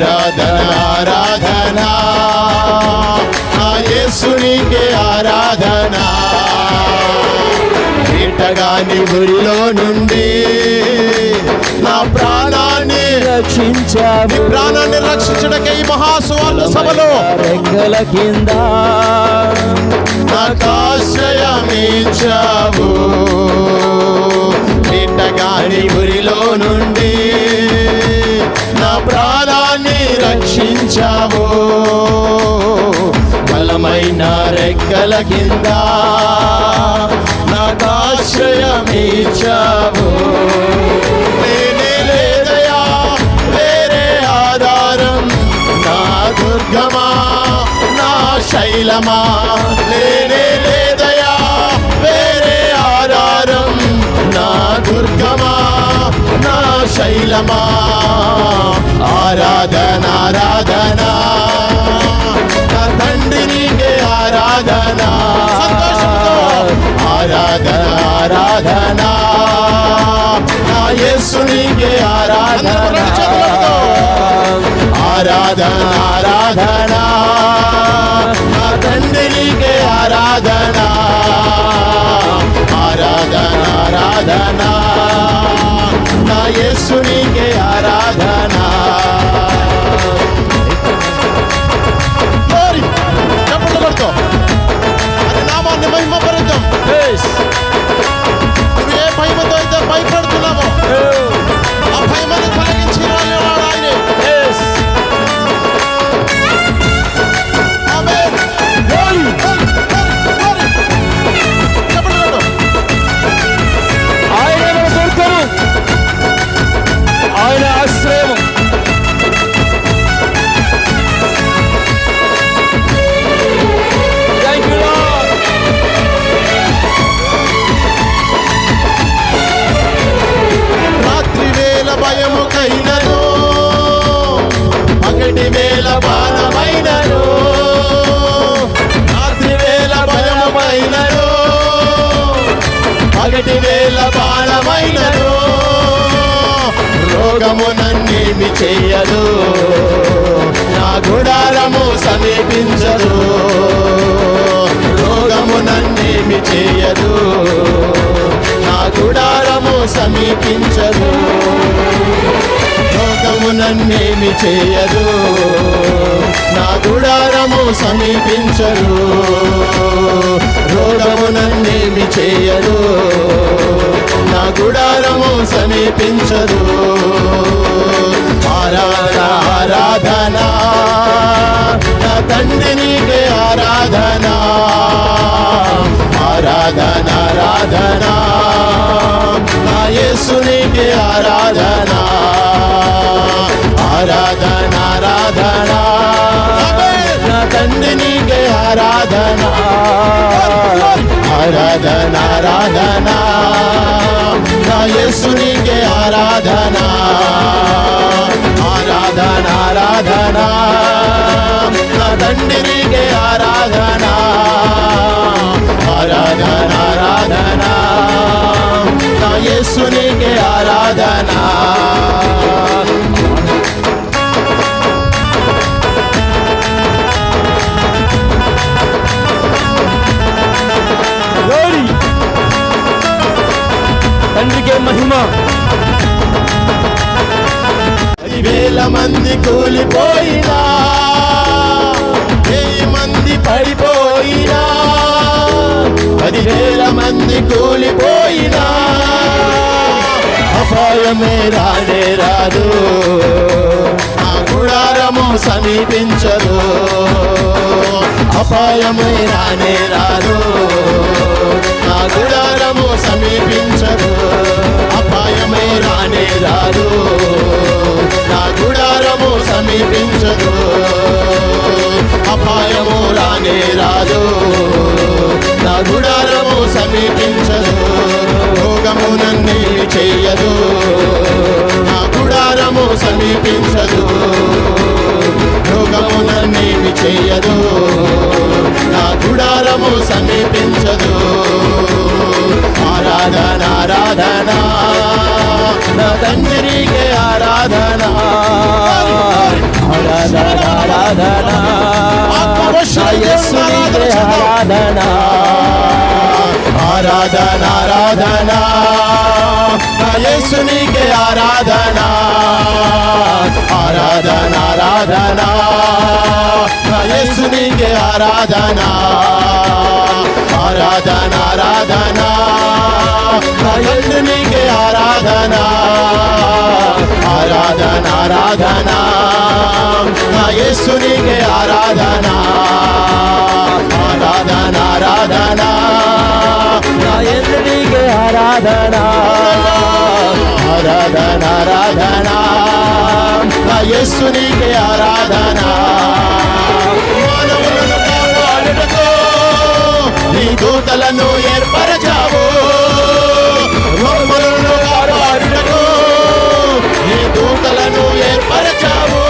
ఆరాధన ఆరాధన నా యేసునికే ఆరాధన. వేటగాని ఊరిలో నుండి నా ప్రాణాన్ని రక్షించావు. ప్రాణాన్ని రక్షించడకే ఈ మహాసువార్త సభలో రెక్కల కింద నాకు ఆశ్రయమిచ్చావు. వేటగాని ఊరిలో నుండి నా ప్రాణాన్ని రక్షించావు. బలమైన రెక్కల కింద నాకు ఆశ్రయమిచ్చావు. నేనే లేదయా వేరే ఆధారం, నా దుర్గమా నా శైలమా. నేనే లేదయా వేరే ఆధారం, నా దుర్గమా నా శైలమా. ఆరాధన ఆరాధన నా తండ్రి నీకే ఆరాధన. ఆరాధన ఆరాధన నా యేసు నీకే ఆరాధన. ఆరాధన ఆరాధన నా తండ్రి నీకే ఆరాధన. ఆరాధన ఆరాధన నా యేసు నీకే ఆరాధన. చప్పట్లు కొడుతూ అది నామాన్ని మహిమపరుద్దాం. నువ్వు ఏ భయముతో అయితే భయపడుతున్నావో ఆ భయమని కలిగించిన వాడు ఆయనే. ఆయన దొరకరు, ఆయన ఆశ్రయం. రాత్రి వేళ భయముకైనను, పగటి వేళ బాణమైనను. రాత్రి వేళ భయముకైనను, పగటి వేళ బాణమైనను. రోగము నన్నేమి చెయ్యదు, నా గుడారము సమీపించదు. రోగము నన్నేమి చెయ్యదు, నా గుడారము సమీపించదు. రోగము నన్నేమి చేయదు, నా గుడారము సమీపించదు. రోగము నన్నేమి చేయదు, నా గుడారము సమీపించదు. ఆరాధన ఆరాధన నా తండ్రి నీకే ఆరాధన. ఆరాధన ఆరాధన నా యేసు నీకే ఆరాధన. ఆరాధన ఆరాధన నా తండ్రి నీకే ఆరాధన. ఆరాధన ఆరాధన నా యేసు నీకే ఆరాధన. ఆరాధన ఆరాధన నా తండ్రి నీకే ఆరాధన. ఆరాధన ఆరాధన నా యేసు నీకే ఆరాధన. తండ్రికే మహిమ. 10,000 మంది కూలిపోయినా, 1000 మంది పడిపోయినా, 10,000 మంది కూలిపోయినా అపాయమే రానే రాదు, నా గుడారము సమీపించదు. అపాయమే రానే రాదు, నా గుడారము సమీపించదు. అపాయమే రానే రాదు, నా గుడారము సమీపించదు. అపాయము రానే రాదు, నా గుడారము సమీపించదు. రోగము నన్నేమి చెయ్యదు, నా గుడారము సమీపించదు. రోగము నన్నేమి చెయ్యదు, నా గుడారము సమీపించదు. ఆరాధన ఆరాధన నా తండ్రికి ఆరాధన. ఆరాధన ఆరాధన ఆరాధన నా యేసునికే ఆరాధన ఆరాధన ఆరాధన నా యేసునికే ఆరాధన ఆరాధన ఆరాధన నా యేసునికే ఆరాధన ఆరాధన ఆరాధన నా యేసునికే ఆరాధన ఆరాధన ఆరాధన నా యేసునికే ఆరాధన ఆరాధన ఆరాధన నా యేసునికే ఆరాధన మానవులను కాపాడుటకు నీ దూతలను ఏర్పరచావు మమ్మలను కాపాడుటకు నీ దూతలను ఏర్పరచావు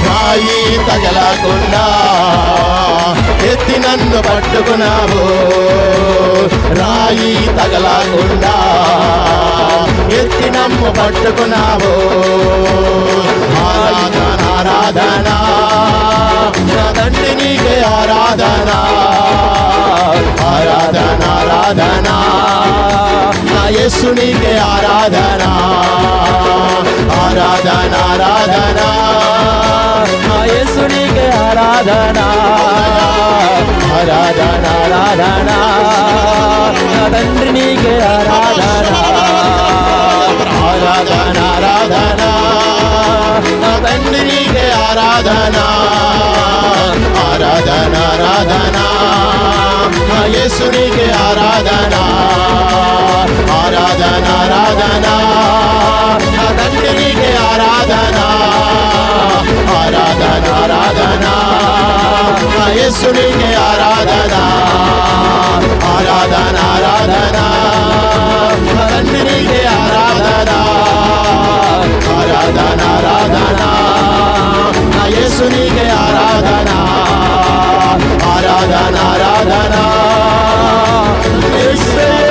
రాయి తగలకుండా ఎత్తి నన్ను పట్టుకున్నావు రాయి తగలకుండా ఎత్తి నమ్ము పట్టుకున్నావు ఆరాధన ఆరాధన నా తండ్రి నీకే ఆరాధన ఆరాధన ఆరాధన నా యేసు నీకే ఆరాధన ఆరాధన ఆరాధన నా యేసునికే ఆరాధన ఆరాధన ఆరాధన నా తండ్రి నీకే ఆరాధన ఆరాధన ఆరాధన నా తండ్రి నీకే ఆరాధన ఆరాధన ఆరాధన నా యేసు నీకే ఆరాధన ఆరాధన ఆరాధన నా తండ్రి నీకే ఆరాధన ఆరాధన ఆరాధన నా యేసు నీకే ఆరాధన ఆరాధన ఆరాధన నా తండ్రి నీకే ఆరాధన ఆరాధన ఆరాధన నా యేసు నీకే ఆరాధన ఆరాధన ఆరాధన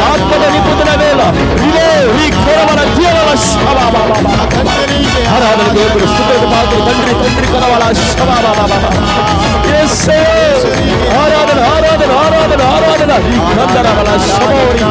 ఆత్మగా నింపుతున్న వేళ ఇదే ఈ కొరవల తీరల ఆరాధన దేవుడు స్తుతికి పాత్రుడు తండ్రి తండ్రి కొరవల ఆరాధన ఆరాధన ఆరాధన ఆరాధన ఈ కందరవల శమోరి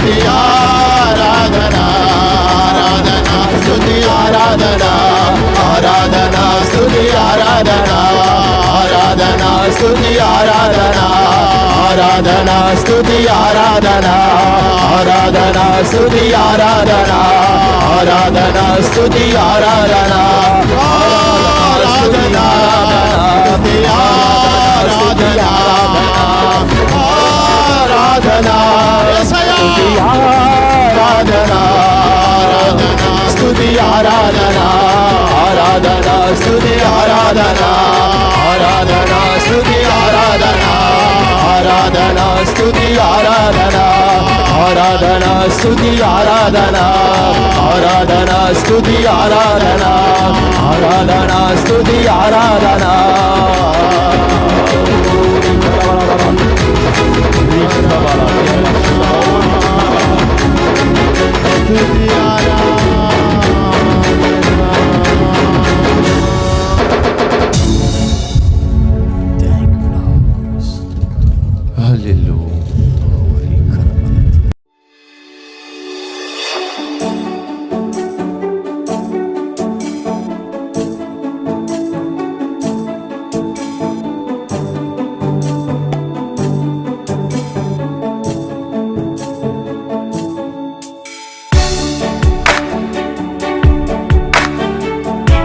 స్తుతి ఆరాధన ఆరాధన స్తుతి ఆరాధన ఆరాధన స్తుతి ఆరాధన ఆరాధన స్తుతి ఆరాధన ఆరాధన స్తుతి ఆరాధన ఆరాధన స్తుతి ఆరాధన ఆరాధన స్తుతి ఆరాధన ఆరాధన స్తుతి ఆరాధన ఆరాధన స్తుతి ఆరాధన స్తుతి ఆరాధన ఆరాధన స్తుతి ఆరాధన ఆరాధన స్తుతి ఆరాధన ఆరాధన స్తుతి ఆరాధన ఆరాధన స్తుతి ఆరాధన ఆరాధన స్తుతి ఆరాధన ఆరాధన స్తుతి ఆరాధన